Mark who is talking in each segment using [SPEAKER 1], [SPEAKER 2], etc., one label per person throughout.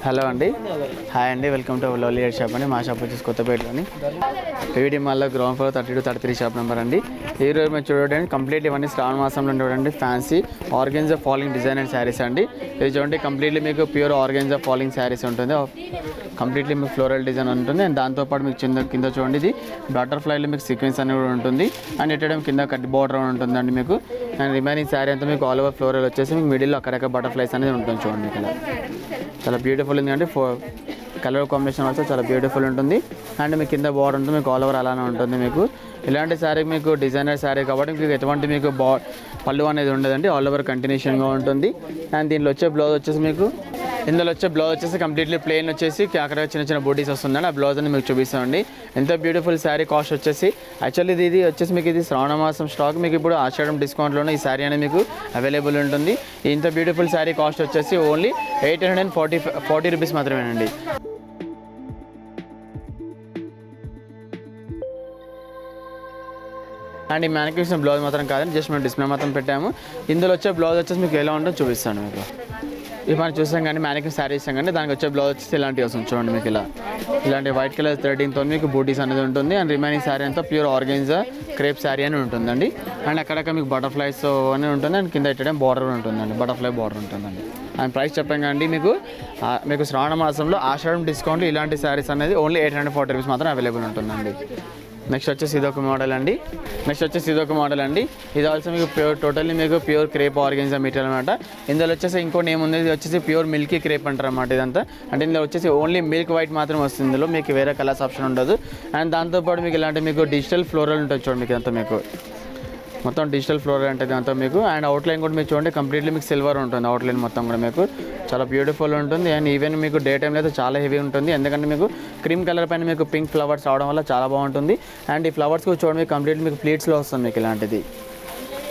[SPEAKER 1] Hello అండి, hi అండి, welcome to lovely hair shop అండి. మా షాప్ వచ్చేసి కొత్తపేటలోని పీవీడి మాల్లో గ్రౌండ్ ఫ్లోర్ 32-33 షాప్ నెంబర్ అండి. ఈ రోజు మేము చూడండి కంప్లీట్లీ ఇవన్నీ శ్రావణ మాసంలో చూడండి fancy organza falling design and saris అండి. ఇది చూడండి కంప్లీట్లీ మీకు ప్యూర్ ఆర్గెన్జా ఫాలింగ్ శారీస్ ఉంటుంది. కంప్లీట్లీ మీకు ఫ్లోరల్ డిజైన్ ఉంటుంది. అండ్ దాంతోపాటు మీకు కింద చూడండి ఇది బటర్ఫ్లైలో మీకు సీక్వెన్స్ అనేది కూడా ఉంటుంది. అండ్ ఎట్టడం కింద కట్ బార్డర్ ఉంటుందండి మీకు. అండ్ రిమైనింగ్ శారీ అంతా మీకు ఆల్ ఓవర్ ఫ్లోరల్ వచ్చేసి మీకు మిడిల్లో అక్కడక్కడ బటర్ఫ్లైస్ అనేది ఉంటుంది చూడండి. ఇక్కడ చాలా బ్యూటిఫుల్ ఉంది అండి. కలర్ కాంబినేషన్ ఆల్సో చాలా బ్యూటిఫుల్ ఉంటుంది. అండ్ మీకు కింద బార్డర్ ఉంటుంది, మీకు ఆల్ ఓవర్ అలానే ఉంటుంది. మీకు ఇలాంటి శారీ మీకు డిజైనర్ శారీ కాబట్టి మీకు ఎటువంటి మీకు పళ్ళు అనేది ఉండదండి, ఆల్ ఓవర్ కంటిన్యూషన్గా ఉంటుంది. అండ్ దీనిలో వచ్చే బ్లౌజ్ వచ్చేసి మీకు ఇందులో వచ్చే బ్లౌజ్ వచ్చేసి కంప్లీట్లీ ప్లెయిన్ వచ్చేసి అక్కడ చిన్న చిన్న బూటీస్ వస్తుందండి. ఆ బ్లౌజ్ అని మీకు చూపిస్తామండి. ఎంత బ్యూటిఫుల్ శారీ. కాస్ట్ వచ్చేసి యాక్చువల్లీ ఇది వచ్చేసి మీకు ఇది శ్రావణ మాసం స్టాక్ మీకు ఇప్పుడు ఆషాఢం డిస్కౌంట్లోనే ఈ శారీ అనేది మీకు అవైలబుల్ ఉంటుంది. ఇంత బ్యూటిఫుల్ శారీ కాస్ట్ వచ్చేసి ఓన్లీ 840 రూపీస్ మాత్రమేనండి. అండ్ ఈ మ్యానుఫ్యాక్చరింగ్ బ్లౌజ్ మాత్రం కాదండి, జస్ట్ మేము డిస్ప్లే మాత్రం పెట్టాము. ఇందులో వచ్చే బ్లౌజ్ వచ్చేసి మీకు ఎలా ఉంటుందో చూపిస్తాను మీకు. ఇవి మనం చూసాం కానీ మ్యానుఫ్యాక్చరింగ్ శారీ ఇస్తాం కానీ దానికి వచ్చే బ్లౌజ్ వచ్చేసి ఇలాంటివి వస్తుంది చూడండి. మీకు ఇలాంటి వైట్ కలర్ థ్రెడ్డింగ్తో మీకు బూటీస్ అనేది ఉంటుంది. అండ్ రిమైనింగ్ శారీ అంతా ప్యూర్ ఆర్గెన్జా క్రేప్ శారీ అని ఉంటుందండి. అండ్ అక్కడక్కడ మీకు బటర్ఫ్లైస్ అని ఉంటుంది. అండ్ కింద ఎట్టడం బార్డర్ ఉంటుందండి, బటర్ఫ్లై బార్డర్ ఉంటుందండి. అండ్ ప్రైస్ చెప్పాం కానీ మీకు శ్రావణ మాసంలో ఆషాఢం డిస్కౌంట్ ఇలాంటి శారీస్ అనేది ఓన్లీ 840 రూపీస్ మాత్రం అవైలబుల్ ఉంటుందండి. నెక్స్ట్ వచ్చేసి ఇదొక మోడల్ అండి. ఇది ఆల్సో మీకు టోటల్లీ మీకు ప్యూర్ క్రేప్ ఆర్గెన్జా మెటీరియల్ అనమాట. ఇందులో వచ్చేసి ఇంకోటి ఏముంది, ఇది వచ్చేసి ప్యూర్ మిల్కీ క్రేప్ అంటారు అన్నమాట. ఇదంతా అంటే ఇందులో వచ్చేసి ఓన్లీ మిల్క్ వైట్ మాత్రం వస్తుంది. ఇందులో మీకు వేరే కలర్స్ ఆప్షన్ ఉండదు. అండ్ దాంతోపాటు మీకు ఇలాంటి మీకు డిజిటల్ ఫ్లోరల్ ఉంటుంది చూడండి. మీకు అంతా మీకు మొత్తం డిజిటల్ ఫ్లోరల్ అంటే దాంతో మీకు. అండ్ అవుట్లైన్ కూడా మీరు చూడండి కంప్లీట్లీ మీకు సిల్వర్ ఉంటుంది. అవుట్లైన్ మొత్తం కూడా మీకు చాలా బ్యూటిఫుల్ ఉంటుంది. అండ్ ఈవెన్ మీకు డే టైంలో అయితే చాలా హెవీ ఉంటుంది. ఎందుకంటే మీకు క్రీమ్ కలర్ పైన మీకు పింక్ ఫ్లవర్స్ రావడం వల్ల చాలా బాగుంటుంది. అండ్ ఈ ఫ్లవర్స్ కూడా చూడండి మీకు కంప్లీట్లీ మీకు ప్లీట్స్లో వస్తుంది. మీకు ఇలాంటిది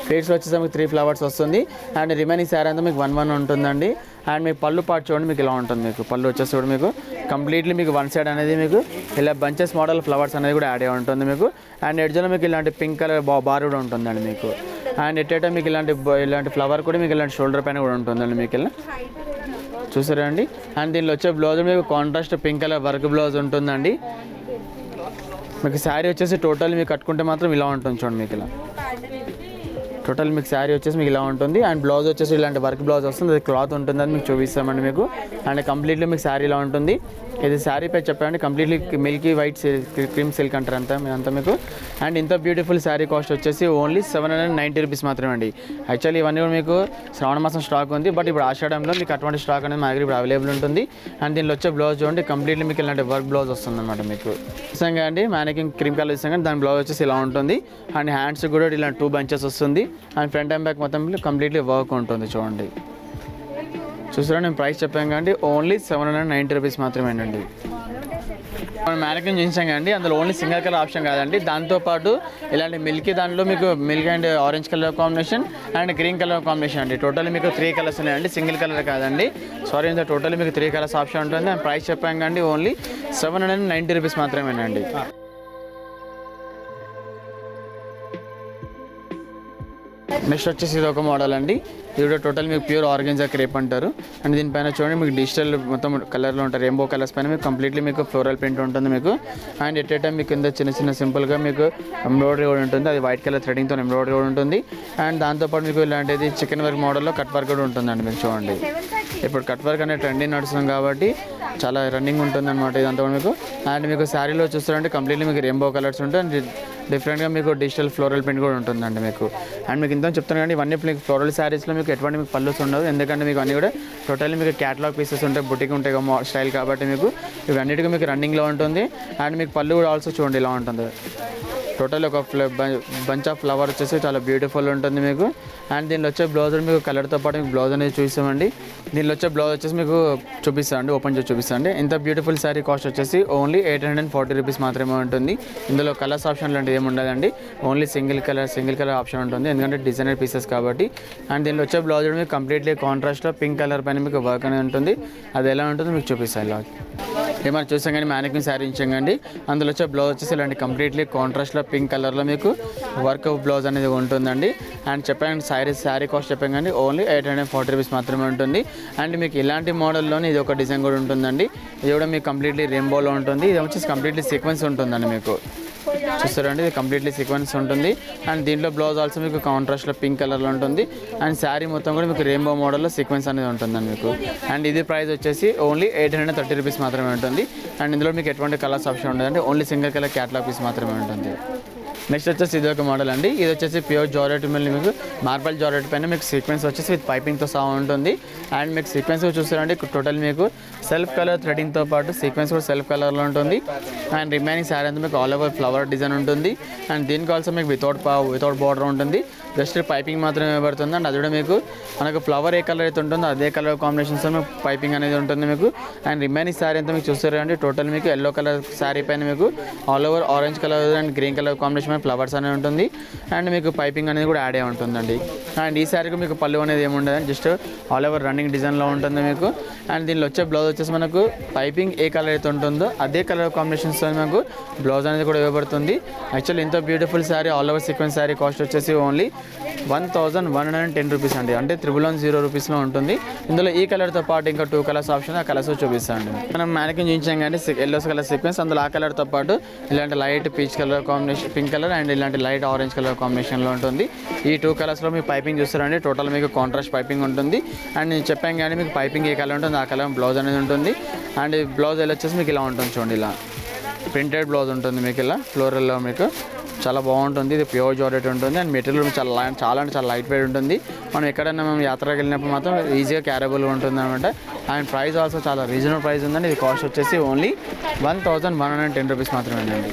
[SPEAKER 1] ప్లీట్స్లో వచ్చేసి మీకు 3 ఫ్లవర్స్ వస్తుంది. అండ్ రిమైనింగ్ శారీ అంతా మీకు 1 ఉంటుందండి. అండ్ మీకు పళ్ళు పాటు చూడండి మీకు ఇలా ఉంటుంది. మీకు పళ్ళు వచ్చేసి కూడా మీకు కంప్లీట్లీ మీకు వన్ సైడ్ అనేది మీకు ఇలా బంచెస్ మోడల్ ఫ్లవర్స్ అనేది కూడా యాడ్ అయ్యి ఉంటుంది మీకు. అండ్ ఎడ్జ్లో మీకు ఇలాంటి పింక్ కలర్ బార్ కూడా ఉంటుందండి మీకు. అండ్ ఎట్టేటో మీకు ఇలాంటి ఫ్లవర్ కూడా మీకు ఇలాంటి షోల్డర్ పైన కూడా ఉంటుందండి మీకు ఇలా చూసారా అండి. అండ్ దీనిలో వచ్చే బ్లౌజ్ మీకు contrast pink colour work blouse ఉంటుందండి. మీకు శారీ వచ్చేసి టోటల్ మీకు కట్టుకుంటే మాత్రం ఇలా ఉంటుంది చూడండి. మీకు ఇలా టోటల్ మీకు శారీ వచ్చేసి మీకు ఇలా ఉంటుంది. అండ్ బ్లౌజ్ వచ్చేసి ఇలాంటి వర్క్ బ్లౌజ్ వస్తుంది. అది క్లాత్ ఉంటుంది, అది మీకు చూపిస్తామండి మీకు. అండ్ కంప్లీట్లీ మీకు శారీ ఇలా ఉంటుంది. ఇది శారీ పై చెప్పండి completely Milky white cream silk అంటారు అంతా మీకు. అండ్ ఇంత బ్యూటిఫుల్ శారీ కాస్ట్ వచ్చేసి ఓన్లీ 790 రూపీస్ మాత్రమే అండి. యాక్చువల్లీ ఇవన్నీ కూడా మీకు శ్రావణ మాసం స్టాక్ ఉంది. బట్ ఇప్పుడు ఆషాఢంలో మీకు అటువంటి స్టాక్ అనేది మా దగ్గర ఇప్పుడు అవైలబుల్ ఉంటుంది. అండ్ దీనిలో వచ్చే బ్లౌజ్ చూడండి కంప్లీట్లీ మీకు ఇలాంటి వర్క్ బ్లౌజ్ వస్తుంది అనమాట మీకు. నిజంగా అండి మ్యానికింగ్ క్రీమ్ కలర్ ఇస్తాం కానీ దాని బ్లౌజ్ వచ్చేసి ఇలా ఉంటుంది. అండ్ హ్యాండ్స్ కూడా ఇలాంటి 2 బంచెస్ వస్తుంది. అండ్ ఫ్రంట్ అండ్ బ్యాక్ మొత్తం కంప్లీట్లీ వర్క్ ఉంటుంది చూడండి. చూసారా నేను ప్రైస్ చెప్పాను కానీ ఓన్లీ 790 రూపీస్ మాత్రమేనండి. మనం మ్యానికిన్ చూసాం కానీ అందులో ఓన్లీ సింగిల్ కలర్ ఆప్షన్ కాదండి. దాంతోపాటు ఇలాంటి మిల్కీ దాంట్లో మీకు milk and orange colour combination and green colour combination అండి. టోటల్ మీకు 3 కలర్స్ ఉన్నాయండి, సింగిల్ కలర్ కాదండి. సారీ ఇంత టోటల్ మీకు 3 కలర్స్ ఆప్షన్ ఉంటుంది. అండ్ ప్రైస్ చెప్పాం కానీ ఓన్లీ 790 రూపీస్ మాత్రమేనండి. నెక్స్ట్ వచ్చేసి ఇది ఒక మోడల్ అండి. ఇది కూడా టోటల్ మీకు ప్యూర్ ఆర్గెన్జా క్రేప్ అంటారు. అండ్ దీనిపైన చూడండి మీకు డిజిటల్ మొత్తం కలర్లో ఉంటారు. రెయిన్బో కలర్స్ పైన మీకు కంప్లీట్లీ మీకు ఫ్లోరల్ ప్రింట్ ఉంటుంది మీకు. అండ్ ఎట్ ఏ టైం మీకు కింద చిన్న సింపుల్గా మీకు ఎంబ్రాయిడరీ కూడా ఉంటుంది. అది వైట్ కలర్ థ్రెడింగ్తో ఎంబ్రాయిడరీ కూడా ఉంటుంది. అండ్ దాంతోపాటు మీకు ఇలాంటిది చికెన్ వర్క్ మోడల్లో కట్ వర్క్ కూడా ఉంటుందండి మీకు చూడండి. ఇప్పుడు కట్ వర్క్ అనేది ట్రెండింగ్ నడుస్తుంది కాబట్టి చాలా రన్నింగ్ ఉంటుంది అనమాట ఇదంతా మీకు. అండ్ మీకు శారీలో చూస్తారంటే కంప్లీట్లీ మీకు రెయిన్బో కలర్స్ ఉంటాయి. అండ్ డిఫరెంట్గా మీకు డిజిటల్ ఫ్లోరల్ ప్రింట్ కూడా ఉంటుందండి మీకు. అండ్ మీకు ఇంత చెప్తాను కానీ ఇవన్నీ మీకు ఫ్లోరల్ శారీస్లో మీకు ఎటువంటి మీకు పళ్ళుస్ ఉండవు. ఎందుకంటే మీకు అన్నీ కూడా టోటల్లీ మీకు క్యాటలాగ్ పీసెస్ ఉంటాయి, బుటిక్ ఉంటాయి స్టైల్ కాబట్టి మీకు ఇవన్నిటికీ మీకు రన్నింగ్లో ఉంటుంది. అండ్ మీకు పళ్ళు కూడా ఆల్సో చూడండి ఇలా ఉంటుంది. టోటల్ ఒక బంచ్ ఆఫ్ ఫ్లవర్ వచ్చేసి చాలా బ్యూటిఫుల్ ఉంటుంది మీకు. అండ్ దీనిలో వచ్చే బ్లౌజ్ మీకు కలర్తో పాటు మీకు బ్లౌజ్ అనేది చూపిస్తామండి. దీనిలో వచ్చే బ్లౌజ్ వచ్చేసి మీకు చూపిస్తామండి, ఓపెన్ చేసి చూపిస్తాండి. ఇంత బ్యూటిఫుల్ శారీ కాస్ట్ వచ్చేసి ఓన్లీ 840 రూపీస్ మాత్రమే ఉంటుంది. ఇందులో కలర్స్ ఆప్షన్ లాంటివి ఏమి ఉండదండి, ఓన్లీ సింగిల్ కలర్ ఆప్షన్ ఉంటుంది. ఎందుకంటే డిజైనర్ పీసెస్ కాబట్టి. అండ్ దీనిలో వచ్చే బ్లౌజ్ మీకు కంప్లీట్లీ కాంట్రాస్ట్లో పింక్ కలర్ పైన మీకు వర్క్ అనేది ఉంటుంది. అది ఎలా ఉంటుందో మీకు చూపిస్తాను. ఇలా ఏమైనా చూసాం కానీ మ్యానిక్విన్ శారీ ఇచ్చాండి. అందులో వచ్చే బ్లౌజ్ వచ్చేసి ఇలాంటి కంప్లీట్లీ కాంట్రాస్ట్లో పింక్ కలర్లో మీకు వర్క్ బ్లౌజ్ అనేది ఉంటుందండి. అండ్ చెప్పాను శారీ కాస్ట్ చెప్పాం కానీ ఓన్లీ 840 రూపీస్ మాత్రమే ఉంటుంది. అండ్ మీకు ఇలాంటి మోడల్లోనే ఇది ఒక డిజైన్ కూడా ఉంటుందండి. ఇది కూడా మీకు కంప్లీట్లీ రెయిన్బోలో ఉంటుంది. ఇది వచ్చేసి కంప్లీట్లీ సీక్వెన్స్ ఉంటుందండి. మీకు చూస్తారండి ఇది కంప్లీట్లీ సీక్వెన్స్ ఉంటుంది. అండ్ దీంట్లో బ్లౌజ్ ఆల్సో మీకు కాంట్రాస్ట్లో పింక్ కలర్లో ఉంటుంది. అండ్ శారీ మొత్తం కూడా మీకు రెయిన్బో మోడల్లో సీక్వెన్స్ అనేది ఉంటుందండి మీకు. అండ్ ఇది ప్రైస్ వచ్చేసి ఓన్లీ 830 రూపీస్ మాత్రమే ఉంటుంది. అండ్ ఇందులో మీకు ఎటువంటి కలర్స్ ఆప్షన్ ఉండదండి. Only single colour catalogue piece మాత్రమే ఉంటుంది. నెక్స్ట్ వచ్చేసి ఇది ఒక మోడల్ అండి. ఇది వచ్చేసి ప్యూర్ జార్జెట్ మీద మీకు మార్బల్ జార్జెట్ పైన మీకు సీక్వెన్స్ వచ్చేసి విత్ పైపింగ్తో సహా ఉంటుంది. అండ్ మీకు సీక్వెన్స్ చూస్తారంటే టోటల్ మీకు సెల్ఫ్ కలర్ థ్రెడింగ్తో పాటు సీక్వెన్స్ కూడా సెల్ఫ్ కలర్లో ఉంటుంది. అండ్ రిమైనింగ్ శారీ అంతా మీకు ఆల్ ఓవర్ ఫ్లవర్ డిజైన్ ఉంటుంది. అండ్ దీనికి ఆల్సో మీకు వితౌట్ బార్డర్ ఉంటుంది. జస్ట్ పైపింగ్ మాత్రమే ఇవ్వబడుతుంది. అండ్ అది కూడా మీకు మనకు ఫ్లవర్ ఏ కలర్ అయితే ఉంటుందో అదే కలర్ కాంబినేషన్స్తో మీకు పైపింగ్ అనేది ఉంటుంది మీకు. అండ్ రిమైనింగ్ శారీ అంతా మీకు చూస్తారంటే టోటల్ మీకు ఎల్లో కలర్ శారీ పైన మీకు all over orange colour and green colour combination flowers అనేది ఉంటుంది. అండ్ మీకు పైపింగ్ అనేది కూడా యాడ్ అయి ఉంటుందండి. అండ్ ఈ శారీకి మీకు పళ్ళు అనేది ఏముండదు, జస్ట్ ఆల్ ఓవర్ రన్నింగ్ డిజైన్లో ఉంటుంది మీకు. అండ్ దీనిలో వచ్చే బ్లౌజ్ వచ్చేసి మనకు పైపింగ్ ఏ కలర్ అయితే ఉంటుందో అదే కలర్ కాంబినేషన్స్తో మనకు బ్లౌజ్ అనేది కూడా ఇవ్వబడుతుంది. యాక్చువల్లీ ఇంత beautiful sari all over sequence sari cost వచ్చేసి ఓన్లీ 1110 రూపీస్ అండి. అంటే 1110 రూపీస్లో ఉంటుంది. ఇందులో ఈ కలర్తో పాటు ఇంకా 2 కలర్స్ ఆప్షన్ ఆ కలర్స్ చూపిస్తాండి. మనం మ్యానిక్విన్ చూపించాం కానీ ఎల్లో కలర్ సీక్వెన్స్, అందులో ఆ కలర్తో పాటు ఇలాంటి light peach colour combination pink colour and ఇలాంటి లైట్ ఆరెంజ్ కలర్ కాంబినేషన్లో ఉంటుంది. ఈ 2 కలర్స్లో మీకు పైపింగ్ చూస్తారండి. టోటల్ మీకు కాంట్రాస్ట్ పైపింగ్ ఉంటుంది. అండ్ నేను చెప్పాను కానీ మీకు పైపింగ్ ఏ కలర్ ఉంటుంది ఆ కలర్ బ్లౌజ్ అనేది ఉంటుంది. అండ్ బ్లౌజ్ ఎలా వచ్చేసి మీకు ఇలా ఉంటుంది చూడండి. ఇలా ప్రింటెడ్ బ్లౌజ్ ఉంటుంది మీకు. ఇలా ఫ్లోరల్లో మీకు చాలా బాగుంటుంది. ఇది ప్యూర్ జార్జెట్ ఉంటుంది. అండ్ మెటీరియల్ చాలా అంటే చాలా లైట్ వెయిట్ ఉంటుంది. మనం ఎక్కడైనా మేము యాత్రకు వెళ్ళినప్పుడు మాత్రం ఈజీగా క్యారబుల్గా ఉంటుంది అనమాట. అండ్ ప్రైస్ ఆల్సో చాలా రీజనబుల్ ప్రైస్ ఉందండి. ఇది కాస్ట్ వచ్చేసి ఓన్లీ 1110 రూపీస్ మాత్రమే అండి.